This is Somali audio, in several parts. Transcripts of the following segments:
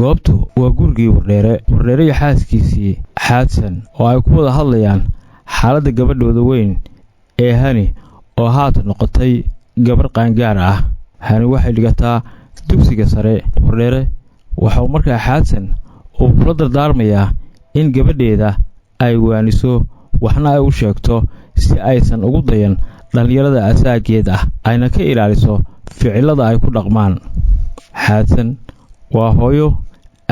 goobtu waa gurigii wardheere iyo xaaskiisii xaadsan oo ay ku wada hadlayaan xaaladda gabadhooda weyn ee hani oo haatan noqotay gabar qaangaar ah. hani waxay dhigataa dugsiga sare. wardheere waxau markaa xaadsan uu kula dardaarmayaa in gabadheeda ay waaniso waxna ay u sheegto si aysan ugu dayan dhallinyarada asaageed ah ayna ka ilaaliso ficilada ay ku dhaqmaan. xaadsan waa hooyo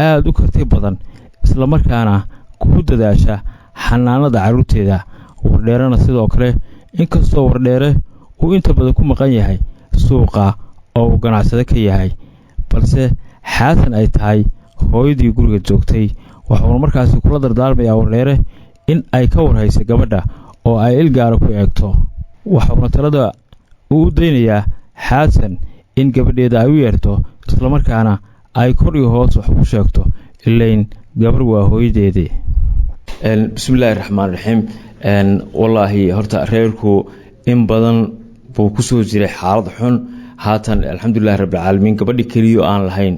aad u karti badan isla markaana ku dadaasha xanaanada carruurteeda. wardheerena sidoo kale inkastoo wardheere uu inta badan ku maqan yahay suuqa oo uu ganacsado ka yahay, balse xaadsan ay tahay hooyadii guriga joogtay. waxuuna markaasi kula dardaarmayaa wardheere in ay ka warhayso gabadha oo ay ilgaara ku eegto. waxauna talada uu u daynayaa xaadsan in gabadheeda ay u yeerto islamarkaana ay kor iyo hoos wax u sheegto ilayn gabar waa hooyadeedii. bismillaahi raxmaan raxiim. wallaahi horta reerku in badan buu ku soo jiray xaalad xun. haatan alxamdulillahi rabbil caalamiin gabadhi keliya aan lahayn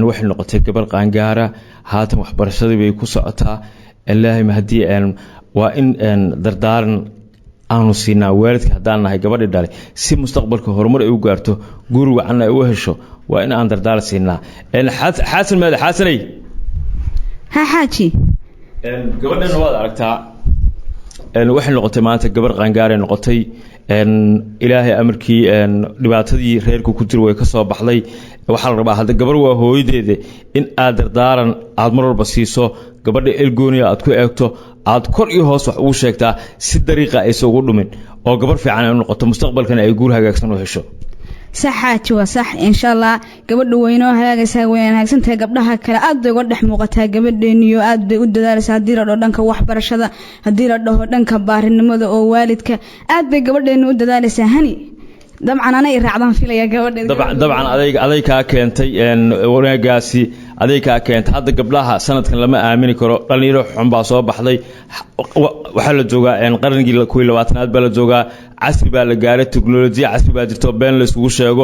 waxay noqotay gabar qaangaara. haatan waxbarashadii bay ku socotaa. ilaahayma haddii waa in dardaaran aanu siinaa waalidka haddaan nahay gabadhi dhalay si mustaqbalka horumar ay u gaarto guri wacan ay u hesho. waa in aan dardaaran siinaa. xaasan maada xaasanay ha xaaji gabadhana waad aragtaa waxay noqotay maanta gabar qaangaaray noqotay. ilaahay amarkii dhibaatadii reerku ku jira way ka soo baxday. waxaa la rabaa hadda gabar waa hooyadeeda in aad dardaaran aad mar walba siiso gabadha elgooniya aad ku eegto aad kor iyo hoos wax ugu sheegtaa si dariiqa aysan ugu dhumin oo gabar fiican ay u noqoto mustaqbalkana ay guur hagaagsan u hesho. sax xaaji waa sax insha Allah gabadhu weynoo hagaagaysaa wanaagsantahay gabdhaha kale aad bay uga dhex muuqataa gabadheeniyo aad bay u dadaalaysaa haddii la dhaho dhanka waxbarashada haddii la dhaho dhanka baarinimada oo waalidka aad bay gabadheenu u dadaalaysaa. hani dabcan anay raacdan filaya gabadheeda dabcan aday ka keentay wanaagaasi aday ka keentay. hadda gabdhaha sanadkan lama aamini karo dhalinyaro xun baa soo baxday. waxaa la joogaa qarnigii 20aad baa la joogaa. casri baa la gaaray teknolojiya casri baa jirto been la isugu sheego.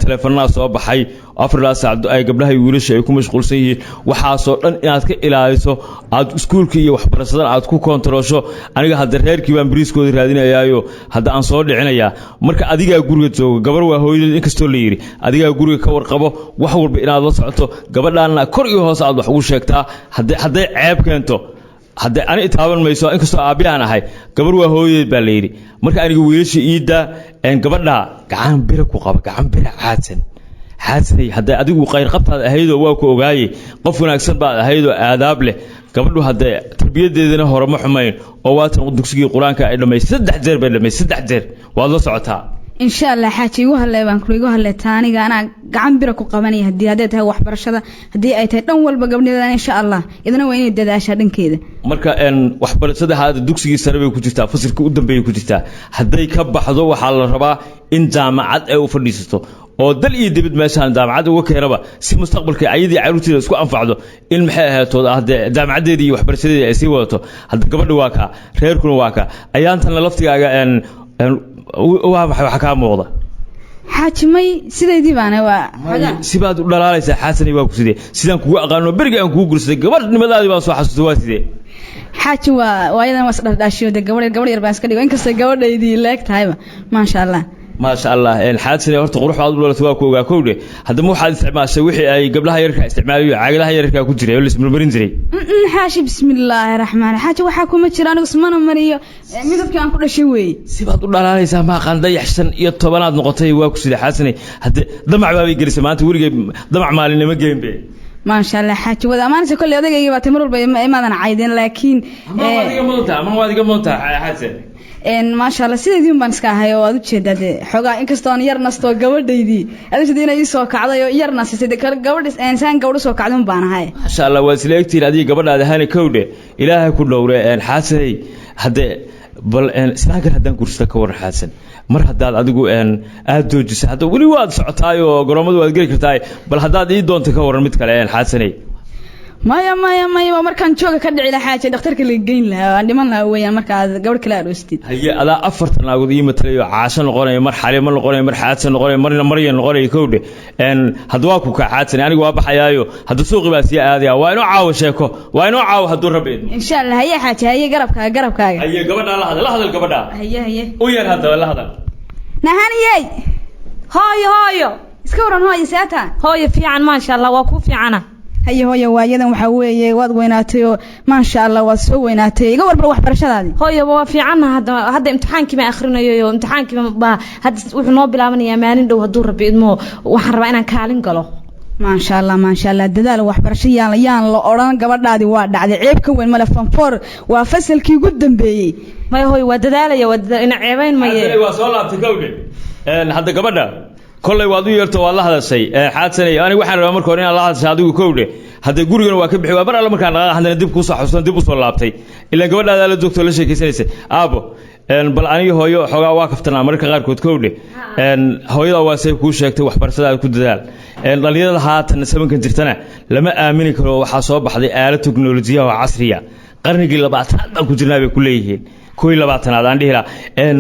telefoonada soo baxay 4 saac ay gabdhaha iyo wiilasha ay ku mashquulsan yihiin. waxaasoo dhan inaad ka ilaaliso aad iskuulka iyo waxbarashada aad ku kontrolsho. aniga hadda reerkii baan bariiskooda raadinayaayo hadda aan soo dhicinayaa. marka adiga guriga jooga gabar waa hooyadeed inkastoo la yiri adiga guriga ka warqabo wax walba inaad la socoto gabadhaana kor iyo hoos aad wax ugu sheegtaa. hadday ceeb keento hadda ani taaban mayso inkastoo aabiyan ahay gabar waa hooyadeed baa la yiri. marka aniga wiilasha iida gabadha gacan bira ku qaba gacan bira xaasanay hadda adigu qayr qabtaad ahayd oo waa ku ogaayay qof wanaagsan baad ahayd oo aadaab leh. gabadhu hadda tarbiyadeedana hore ma xumayn oo waatan dugsigii quraanka ay dhameysay 3 jeer bay dhameysay 3 jeer waad la socotaa. insha Allah xaaji igu haleebaan ku igu haleetaa aniga ana gacan bira ku qabanay hadii aad tahay waxbarashada hadii ay tahay dhan walba gabdhadeeda insha Allah idana waa inay dadaashaa dhankeeda. marka waxbarashada hada dugsigii sare bay ku jirtaa fasalka u dambeeyay ku jirtaa. haday ka baxdo waxa la rabaa in jaamacad ay u fadhiisato oo dal iyo dibad meeshaan jaamacad uga keenaba si mustaqbalka ayadii caruurteeda isku anfacdo in maxay ahaato hadda jaamacadeedii iyo waxbarashadeedii ay sii wadato. hadda gabadha waa ka reerkuna waa ka ayaantan laftigaaga waxa ka muuqda xaajimay sideedii baana waa sibaad u dhalaalaysaa xaasanay waa ku sidee sidaan kugu aqaano bariga aan kugu gursaday gabadhnimadaadii baan soo xasuustay waa sidee xaaji waa idan was dhashiyo gabadh yar baan iska dhigo inkastoo gabadhaydii leeg tahayba maasha Allah ما شاء الله الحادثة horta qurux aad u dhalato waa ku ogaa kowde hadaba waxa isticmaashay wixii ay gabdhaha yarka isticmaalayo caagadaha yarka ku jiray oo la ismarmarin jiray. xaashi bismillaahir rahmaanir xaaji waxa kuma jiraan anigu ismana mariyo midabkii aan ku dhashay weey sibaad u dhalaalaysaa ma qanday yaxsan iyo 10 aad noqotay waa ku sida xaasanay hadda damac baa gelisay maanta wariga damac maalinimo geembe ما شاء الله حاج وذا ما نسي كل يدك يبغى تمر ما أنا عايدين لكن ما وادي موتى حسن إن ما شاء الله سيدي ديم بنسكها هاي وادو تشد هذا حقا إنك استون يرناس تو قبل ديدي هذا شدينا يسوق على يرناس سيدي قبل إنسان قبل سوق عليهم بان هاي ما شاء الله وسيلتي هذه قبل هذا هاني كودة إلهي كله ورا حسن هذا بل سناقر هدان كورستا كور حسن mar hadaad adigu aad joojisay hada wali waad socotaay oo garoomadu waad gali kartaa bal hadaad ii doonto ka waran mid kale xaasanay maya markaan jooga ka dhici lahaa xaaje dhakhtarka la geyn lahaa aan dhiman lahaa weeyaan markaad gabadh kale aroostid haye adaa afartan naagood ii matalayo caasho noqonaya mar xalimo noqonaya mar xaadsan noqonaya marna maryan noqonaya kowdhe hadda waa ku kaxaadsan anigu waa baxayaayo hadda suuqi baa sii aadaya waa inoo caawo sheeko waa inoo caawo hadduu rabbi idmo insha allah haye xaaje haye garabkaaga haye gabadha la hadal gabadha haye u yar hadda la hadal nahaniyey hooyo iska waran hooyo seeta hooyo fiican maasha allah waa ku fiicana haye hooyo waayadan waxa weeye waad weynaatay oo maasha allah waad soo weynaatay iga warbar waxbarashadaadii hooyo waa fiican hadda imtixaankii ma akhrinayo imtixaankii ba hadda wuxuu noo bilaabanayaa maalin dhow hadduu rabbi idmo waxaan rabaa inaan kaalin galo maasha allah dadaal waxbarasho yaan la oran gabadhaadii waa dhacday ceeb ka weyn male fanfoor waa fasalkii ugu dambeeyay maya hooyo waa dadaalaya ina ceebayn maye waa soo laabtay kowdhe hadda gabadha kollay waad u yeerto waad la hadashay xaadsanay aniga waxaan rabaa marka hore inaad la hadashay adigu kowdhe hadda gurigana waa ka bixi waa mar alle markaan dhaqaaq haddana dib kuu soo xasuusan dib u soo laabtay ilaa gabadhaada la joogto la sheekaysanaysay aabo bal aniga hooyo xoogaa waa kaftanaa mararka qaarkood kowdhe hooyada waa say kuu sheegtay waxbarashadaada ku dadaal dhalinyarada haatan sabankan jirtana lama aamini karo waxaa soo baxday aalad teknolojiyaha oo casriya qarnigii 20aad baan ku jirnaa bay ku leeyihiin 12aad aan dhihi lahaa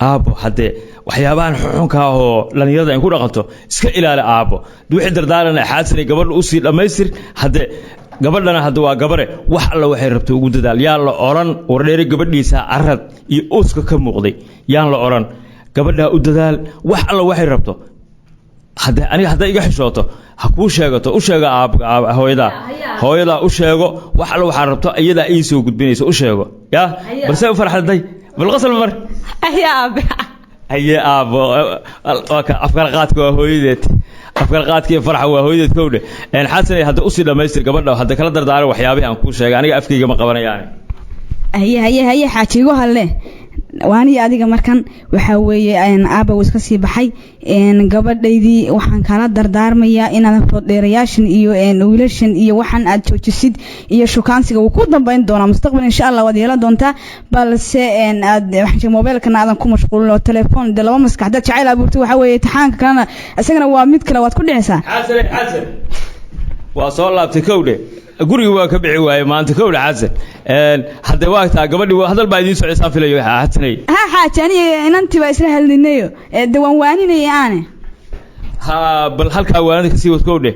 aabo hadde waxyaabahan xunka ah oo dhalinyarada ay ku dhaqanto iska ilaali aabo wixii dardaaranay xaadsanay gabadha u sii dhamaystir hadde gabadhana hadda waa gabare wax alla waxay rabto ugu dadaal yaa la oran wardheeri gabadhiisa arad iyo uuska ka muuqday yaan la oran gabadha u dadaal wax alla waxay rabto hadda iga xishooto ha kuu sheegato u sheega hooyada u sheego wax alla waxaa rabto iyada ay soo gudbinayso u sheego yaa balse u farxaday bal qasal mar aabo afkar qaadka waa hooyadeed afkar qaadka farxa waa hooyadeed kowdhe xasan hadda u sii dhamaystir gabadha hadda kala dardaaran waxyaabaha aan kuu sheegay aniga afkayga ma qabanayaan haye xaajigo halle waani adiga markan waxa weeye aaba iska sii baxay gabadhaydii waxaan kala dardaarmayaa inaad fodheerayaashan iyo wiilashan iyo waxaan aad joojisid iyo shukaansiga uu ku dambeyn doona mustaqbal insha Allah wad yeelan doontaa balse aad waxaan mobilkana aadan ku mashquulin oo telefoon de laba maskaxda jacayl abuurtay waxa weeye taxaanka kana asagana waa mid kale waad ku dhicaysaa xasan waa soo laabtay kowdhe guriga waa ka bixi waayay maanta kowdhe xasan hadda waa taa gabadhii hadal baa idiin socodsan filayo xasanay xaajani inantii baa isla hadlinayo dawaan waaninay aane bal halka waanada ka sii wad kowdhe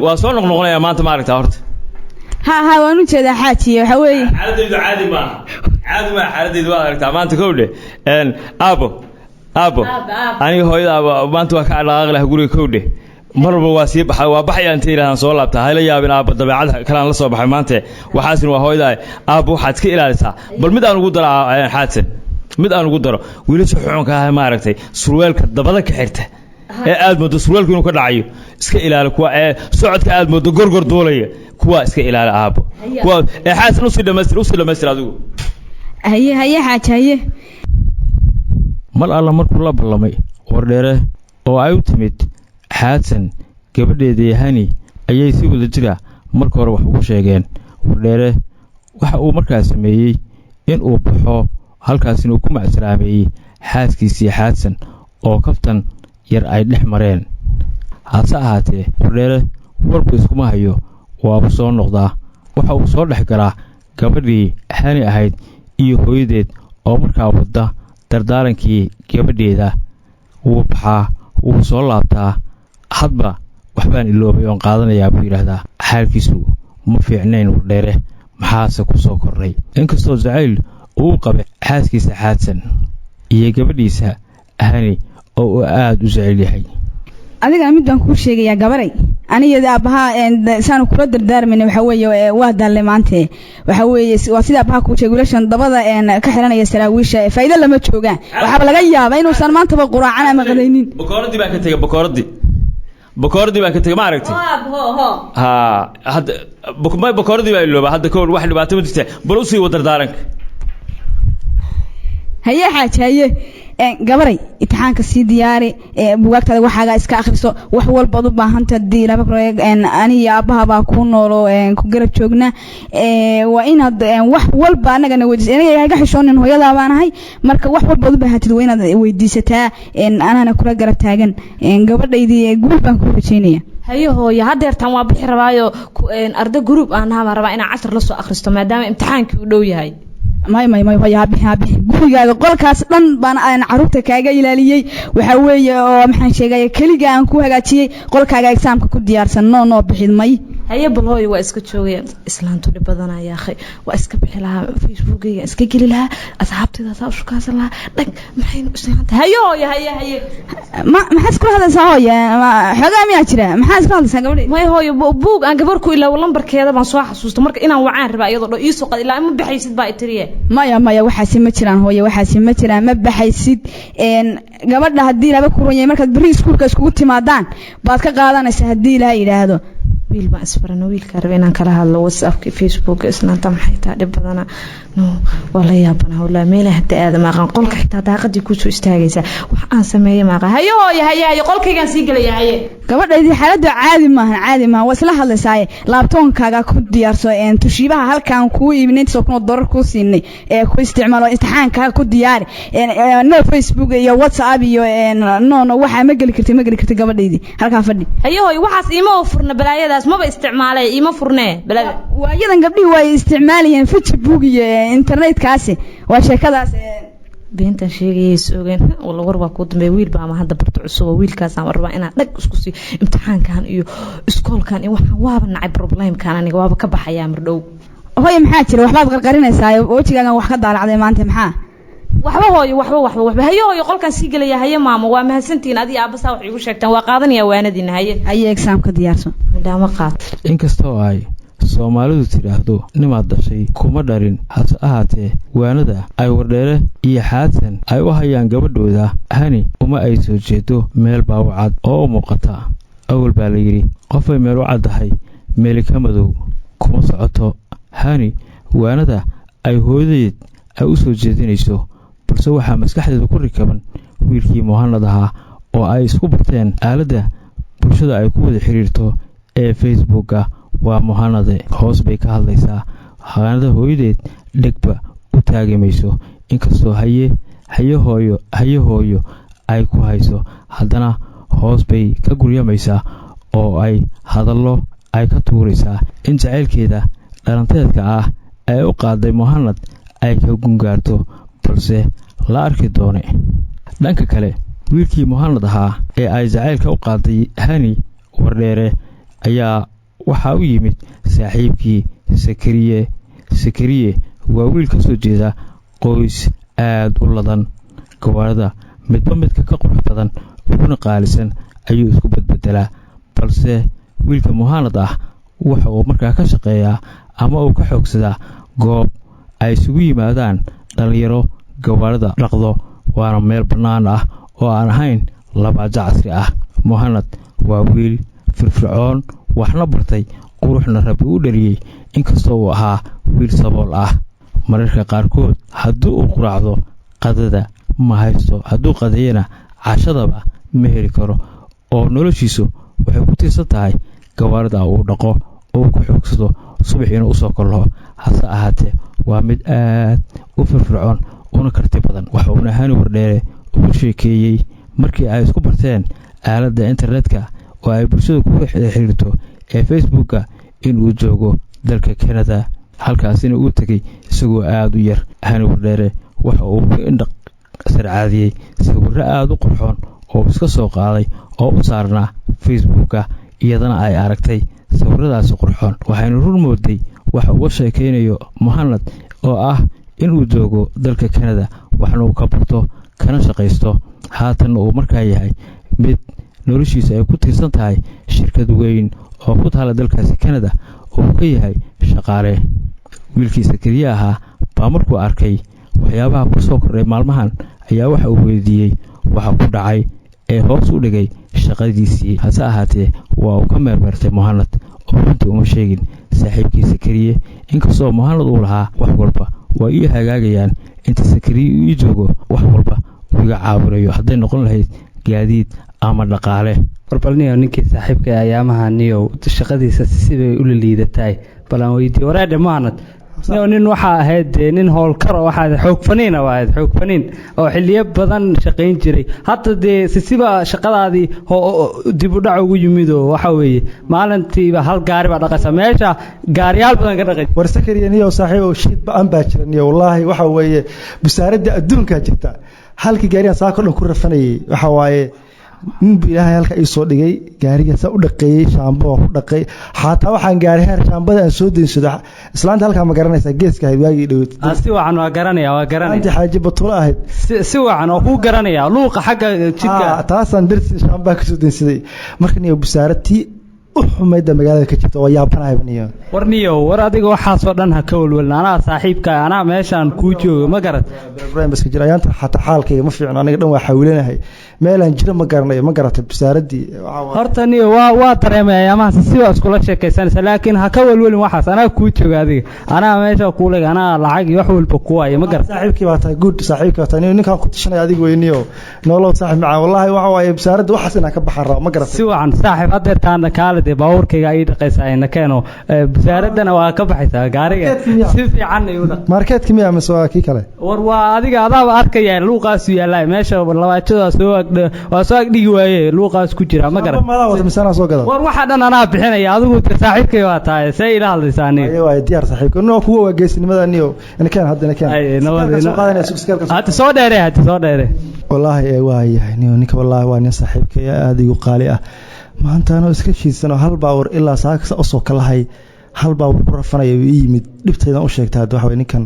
waa soo noqnoqonaya maanta ma aragtaa horta waan u jeedaa xaajiye waxa weeye xaaladaydu caadi ma xaaladaydu waa aragtaa maanta kowdhe aabo aniga hooyada maanta waa ka dhaqaaq laha guriga kowdhe marba waa sii baxay waa baxay inta ilaahan soo laabta hayla yaabin aaba dabeecada kale la soo baxay maanta waxaasina waa hooyada aaba waxaad iska ilaalisaa bal mid aan ugu daro xaadsan mid aan ugu daro wiilasha xuunka ah ma aragtay surwaalka dabada ka xirta aad moodo surwaalku inuu ka dhacayo iska ilaali kuwa socodka aad moodo gorgor duulaya kuwa iska ilaali aabo kuwa xaadsan usii dhamaystir adigu haye xaajaye mar alla markuu la ballamay wardheere oo ay u timid xaadsan gabadheedii hani ayay si wada jira marka hore wax ugu sheegeen wardheere waxa uu markaas sameeyey in uu baxo halkaasina uu ku macsalaameeyey xaaskiisii xaadsan oo kaftan yar ay dhex mareen hase ahaatee wardheere warku iskuma hayo waaba soo noqdaa waxa uu soo dhex galaa gabadhii hani ahayd iyo hooyadeed oo markaa wadda dardaarankii gabadheeda wuu baxaa wuu soo laabtaa hadba waxbaan iloobay oon qaadanayaa buu yidhaahdaa xaalkiisu ma fiicnayn wardheere maxaase ku soo kordhay inkastoo jacayl uu qabay xaaskiisa xaadsan iyo gabadhiisa hani oo uu aad u jecel yahay adiga mid baan kuu sheegayaa gabaray aniga aabaha saan kula dardaarmayna waxa weeye waa dalle maanta waxa weeye waa sida aabaha ku sheegay wiilashan dabada ka xiranaya saraawiisha faa'iido lama joogaan waxa laga yaabaa inuu san maanta ba quraacan ama qadaynin bakooradii baa ka tagay bakooradii baa ka tagay ma aragtay hadda bakooradii baa ilooba hadda koor wax dhibaato ma jirta bal u sii wadardaaranka haye xaajaye gabaray imtixaanka sii diyaari buugaagtaada waxaaga iska akhriso wax walba u baahanta hadii laba ani iyo aabaha baa ku noolo ku garab joogna waa inaad wax walba anagana weydiiso aniga iga xishoonin hooyadaa baan ahay marka wax walba u baahatid waa inaad weydiisataa anana kula garab taagan gabadhaydii guul baan ku rajaynaya هيا هاديرتان waa bixi rabaayo arday group aan ahaa rabaa inaan 10 la soo akhristo maadaama imtixaankii uu dhow yahay may hooyo bixi gurigaaga qolkaas dhan baan aan caruurta kaaga ilaaliyay waxa weeye oo maxaan sheegay kaliga aan ku hagaajiyay qolkaaga exaamka ku diyaarsan noo bixid may هيا بالهوي واسك جوغيا اسلانتو دبدنا يا اخي واسك بخي لها فيسبوكيga iska gali laha asxaabtida saa u shukaasan laha dhag maxay usnaanta هيا ma isku hadlaysaa hooyo xogaa miyaa jira maxaa isku hadlaysaa gabadhay may hooyo buug aan gabar ku ilaa lambarkeeda baan soo xasuusto marka inaan wacaan rabaa iyadoo ii soo qad ilaa ma baxaysid baa itiriye maya waxaasi ma jiraan hooyo waxaasi ma jiraan ma baxaysid gabadha hadii laba kuranyay markaad bari iskuulka iskugu timaadaan baad ka qaadanaysaa hadii la yiraahdo wiil baan isbarano wiilka rabay inaan kala hadlo WhatsApp Facebook isnaanta maxay taa dhib badana wala yaabana wala meel hadda aadama aqaan qolka xitaa daaqadii ku soo istaagaysa wax aan sameeyay ma aqaan hayo qolkaygan sii galaya gabadhaydii xaaladdu caadi maaha wasla hadlaysaa laabtoonkaaga ku diyaarso tushiibaha halkaan ku iibinay $100 ku siinay ku isticmaalo imtixaanka ku diyaari no Facebook iyo WhatsApp iyo no waxa ma gali kartay gabadhaydii halka fadhi hayo waxaas iima furna balaayada ما بيستعماله إيه ما فرناه بلا وأيضا قبله هو استعماليا فيسبوك إنترنت كاسي وشكذا بنت شيء يسوقين والله وربا كود ويل بقى ما هذا برتع سوا ويل كاس عم ربا أنا لك اسكسي امتحان كان إيو اسكول كان إيو واب نعب بروبلم كان أنا واب كبح أيام ردو هو يمحاتي وحباب قرقرين ساي وأوتي كان وحكد على عظيم أنت محاه waxba hayo qolkan sii galaya hayo maamo waa mahadsantiin adii aabasa wax igu sheegtaan waa qaadanaya waanadina haye exaamka diyaarso madama qaad inkastoo ay Soomaalidu tiraahdo nimaad dhashay kuma dharin hase ahaatee waanada ay wardheere iyo xaadsan ay u hayaan gabadhooda hani uma ay soo jeedo meel baawacad oo muuqata awal baa la yiri qofay meel u cadahay meel ka madow kuma socoto hani waanada ay hooyadeed ay u soo jeedinayso balse waxa maskaxdeedu ku rikaban wiilkii Muhammad ahaa oo ay isku barteen aaladda bulshada ay ku wada xiriirto ee Facebook waa Muhammad hoos bay ka hadlaysaa haweenada hooyadeed dhigba u taageemayso inkastoo haye hooyo ay ku hayso haddana hoos bay ka guryamaysaa oo ay hadallo ay ka tuuraysaa in jaceylkeeda dhalanteedka ah ay u qaaday Muhammad ay ka gungaarto balse la arki doone dhanka kale wiilkii Muhammad ahaa ee ay jaceylka u qaaday hani wardheere ayaa waxa u yimid saaxiibkii Sakariye waa wiil ka soo jeeda qoys aad u ladan gawaarida midba midka ka qurux badan uguna qaalisan ayuu isku badbedelaa balse wiilka Muhammad ah waxa uu markaa ka shaqeeyaa ama uu ka xoogsadaa goob ay isugu yimaadaan dhalinyaro gawaarida dhaqdo waana meel banaan ah oo aan ahayn labaajo casri ah Muhammad waa wiil firfircoon waxna bartay quruxna rabbi u dhaliyay inkastoo uu ahaa wiil sabool ah mararka qaarkood hadduu u quraacdo qadada ma haysto hadduu qadeeyana cashadaba ma heli karo oo noloshiisu waxay ku tiirsan tahay gawaarida uu dhaqo oo ku xoogsado subaxiina u soo kolo hase ahaatee waa mid aad u firfircoon una karti badan waxa uu hani wardheere ugu sheekeeyay markii ay isku barteen aaladda internetka oo ay bulshada ku xiriirto ee Facebook in uu joogo dalka Canada halkaasina uu tagay isagoo aad u yar hani wardheere waxa uu indhaq sarcaadiyay sawirro aad u qurxoon oo iska soo qaaday oo u saarnaa Facebook iyadana ay aragtay sawiradaas qurxoon waxaynu run mooday waxa uu sheekeynayo Muhammad oo ah inuu joogo dalka Canada waxna uu ka barto kana shaqeysto haatan uu markaa yahay mid noloshiisa ay ku tiirsan tahay shirkad weyn oo ku taala dalkaasi Canada oo ka yahay shaqaale wiilkiisa kaliya ahaa baa markuu arkay waxyaabaha ku soo kordhay maalmahan ayaa waxa uu weydiiyay waxa ku dhacay ee hoos u dhigay shaqadiisii hase ahaatee waa uu ka meermeertay Muhammad oo runtii uma sheegin saaxiibkiisa kaliya inkastoo Muhammad uu lahaa wax walba waa ii hagaagayaan inta Sakariye uu joogo wax walba uu iga caawinayo hadday noqon lahayd gaadiid ama dhaqaale warbalniyo ninkii saaxiibka ayaamaha niyo shaqadiisa sibay u liidatay balan weydiiyay wareedhe Muhammad nin waxa ahayd nin howlkar waxa xoog faniin oo xilliyo badan shaqayn jiray hadda siba shaqadaadii dib u dhac ugu yimid oo waxa weeye maalintiiba hal gaari baa dhaqaysa meesha gaariyaal badan ka dhaqay war sakariyaniyo saaxiib oo shiid baan baa jiraniyo wallahi waxa weeye wasaaradda adduunka jirta halkii gaariga saako dhan ku rafanayay waxa waaye nin ilaahay halka ay soo dhigay gaariga sa u dhaqeeyay shaambo ku dhaqay xataa waxaan gaaray heer shaambada aan soo deensado islaanta halka ma garanaysaa geeska ahayd waagii dhawt si wacan waa garanaya inta xaaji batuula ahayd si wacan oo ku garanaya luuqa xagga jidka taasaan dirsi shaambaa ka soo deensaday marka niyo wasaaradtii uxumayda magaalada ka jirta waa yaabanahay baniyo war adiga waxaas oo dhan ha ka walwalna anaa saaxiibka anaa meeshaan ku joogo ma garad Ibrahim iska jira ayaanta xataa xaalkayga ma fiicno aniga dhan waa xawilanahay meelaan jira ma garanayo ma garatay wasaaradii horta niyo waa dareemay ama si waa isku la sheekaysanaysa laakiin ha ka walwalin waxaas anaa ku joogo adiga anaa meesha ku leeg anaa lacag iyo wax walba ku waayo ma garad saaxiibkii baa tahay good saaxiibkii baa tahay ninkan ku tishanay adiga weyniyo nolow saaxiib macaan wallahi waxa waaye wasaaradda waxaas inaan ka baxan rabo ma garatay si wacan saaxiib hadda taana kaale baawurkayga ay dhaqaysaa keeno wasaaradana waa ka baxaysaa gaariga si fiican ay u dhaq markeedka miyaa mise waa kii kale war waa adiga adaaba arkaya luuqaas yaallaa meesha labaajada soo agdhigi waaye luuqaas ku jira ma garan war waxa dhan anaa bixinaya adigu saaxiibkay waa tahay say ila hadlaysaa aniga waa diyaar saaxiibka noo kuwa waa geesinimada niyo inkaan hadda soo dheere wallahi waa yahay niyo ninka wallahi waa nin saaxiibkay aad igu qaali ah maanta anoo iska shiidsano hal baawar ilaa saakasa usoo kalahay hal baawar ku rafanaya uu yimid dhibtaydan u sheegtay hadda waxa ninkan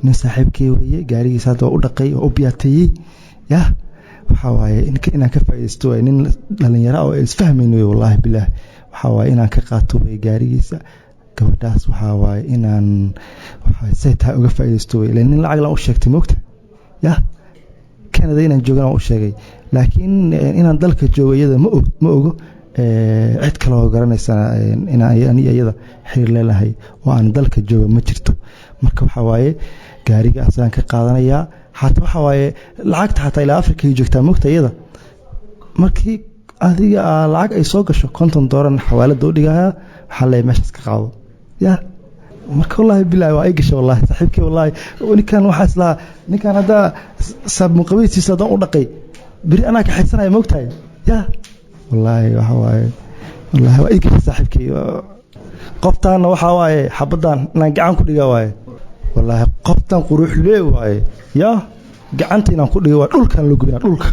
nin saaxiibkay weeye gaarigiisa hadda u dhaqay oo u biyaateeyey waxa waaye inaan ka faa'iidaysto waay nin dhalinyaro oo isfahmayno wallahi bilaahi waxa waaye inaan ka qaato way gaarigiisa gabadhaas waxa waaye inaan waxa saytaa uga faa'iidaysto way nin lacag la u sheegtay moogta Canada inaan joogana u sheegay laakiin inaan dalka joogo iyada ma ogo cid kale oo garanaysa inaan iyada xiriir leeyahay oo aan dalka joogo ma jirto marka waxa waaye gaariga asaan ka qaadanaya xataa waxa waaye lacagta xataa ilaa Afrika ay joogtaa moogta iyada markii adiga lacag ay soo gasho $50 xawaalada u dhigaya waxa la meesha ka qaado marka wallahi billahi waa ay gashay wallahi saaxiibkii wallahi ninkan waxa isla ninkan hada sab muqawiisiisa dan u dhaqay biri ana ka xisanayo moogtahay wallahi waxa waaye wallahi waa ay gashay saaxiibkii qoftaana waxa waaye xabadan inaan gacan ku dhiga waaye wallahi qoftan quruux leey waaye gacanta inaan ku dhigo waa dhulkan la goynaa dhulka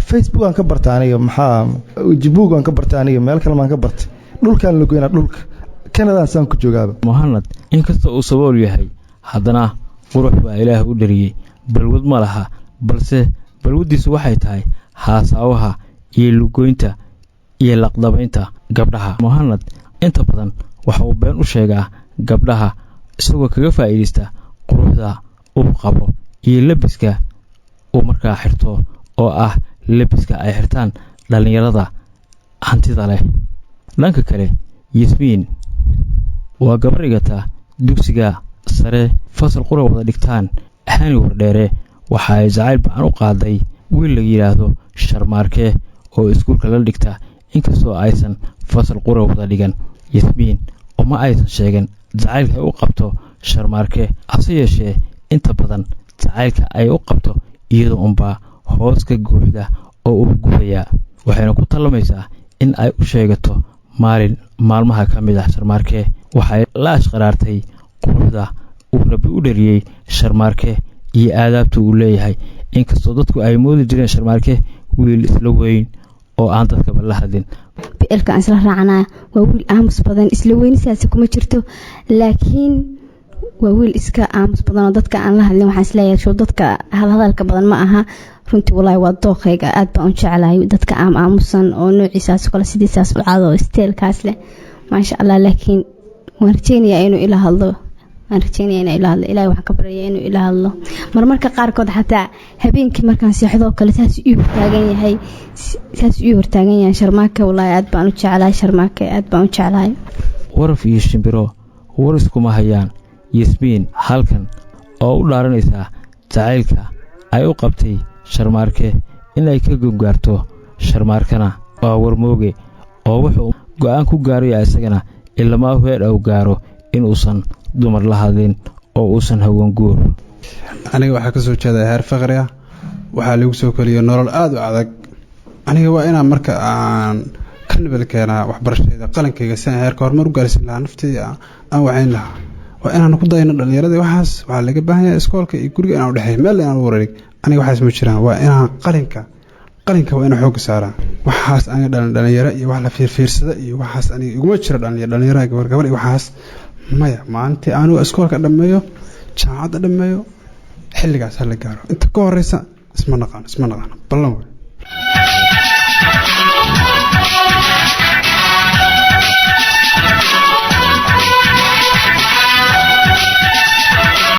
Facebook aan ka bartay aniga maxaa Facebook aan ka bartay aniga meel kale aan ka bartay dhulkan la goynaa dhulka Canada san ku joogaaba Muhammad inkasta uu sabool yahay haddana qurux baa Ilaahay u dhariyay balwad ma laha balse balwadiisu waxay tahay haasawaha iyo lugoynta iyo laqdabaynta gabdhaha Muhammad inta badan waxa uu been u sheegaa gabdhaha isagoo kaga faa'iideysta quruxda uu qabo iyo labiska uu markaa xirto oo ah labiska ay xirtaan dhalinyarada hantida leh dhanka kale Yasmin waa gabar dhigata dugsiga sare fasal qura wada dhigtaan Hani Wardheere waxa ay jacayl baan u qaaday wiil la yiraahdo Sharmaarke oo iskuulka la dhigta inkastoo aysan fasal qura wada dhigan Yasmin oo ma aysan sheegan jacaylka ay u qabto Sharmaarke hase yeeshee inta badan jacaylka ay u qabto iyadoo unba hoos ka guuxda oo u gubaya waxayna ku talamaysaa in ay u sheegato maalmaha ka mid ah Sharmaarke waxay la ashqaraartay quruxda uu Rabbi u dhariyay Sharmaarke iyo aadaabta uu leeyahay inkastoo dadku ay moodi jireen Sharmaarke wiil isla weyn oo aan dadka bal la hadin biilka isla raacnaa waa wiil aamus badan isla weynsaas kuma jirto laakiin waa wiil iska aamus badan oo dadka aan la hadlin waxa isleeyahay dadka hadalka badan ma aha runtii wallahi waa dooqayga aad baan u jecelahay dadka aamusan oo noociisaas kala sidiisaas u caado steelkaas leh ma sha Allah laakiin waan rajeynayaa inuu ila hadlo ilaahay waxaan ka baryayaa inuu ila hadlo marmarka qaar kood xataa habeenkii markaan seexdo kale saas uu hortaagan yahay Sharmaarke wallahi aad baan u jecelahay Sharmaarke aad baan u jecelahay waraf iyo shimbiro waris kuma hayaan Yasmin halkan oo u dhaaranaysa jacaylka ay u qabtay Sharmaarke inay ka gungaarto Sharmaarkana waa warmooge oo wuxuu go'aan ku gaaray isagana ilaa heer uu gaaro in uusan dumar la hadlin oo uusan haween guur. aniga waxaa ka soo jeedaa heer faqri ah waxaa lagu soo koriyo nolol aad u adag aniga waa inaan marka aan ka nabad keenaa waxbarashada qalankayga si aan heerka horumar u gaarsiin lahaa nafteeda aan wacayn lahaa waa inaan ku dayno dhalinyarada waxaas waxaa laga baahan yahay iskoolka iyo guriga inaan u dhexeeyo meel inaan u wareeg aniga waxaas ma jiraan waa inaan qalinka waa inaan xoog saaraa waxaas aniga dhalinyaro iyo wax la fiirsada iyo waxaas aniga iguma jiro dhalinyaro gabar iyo waxaas maya maalintii aanu iskoolka dhameeyo jaamacadda dhameeyo xilligaas la gaaro inta ka horeysa isma naqaan ballan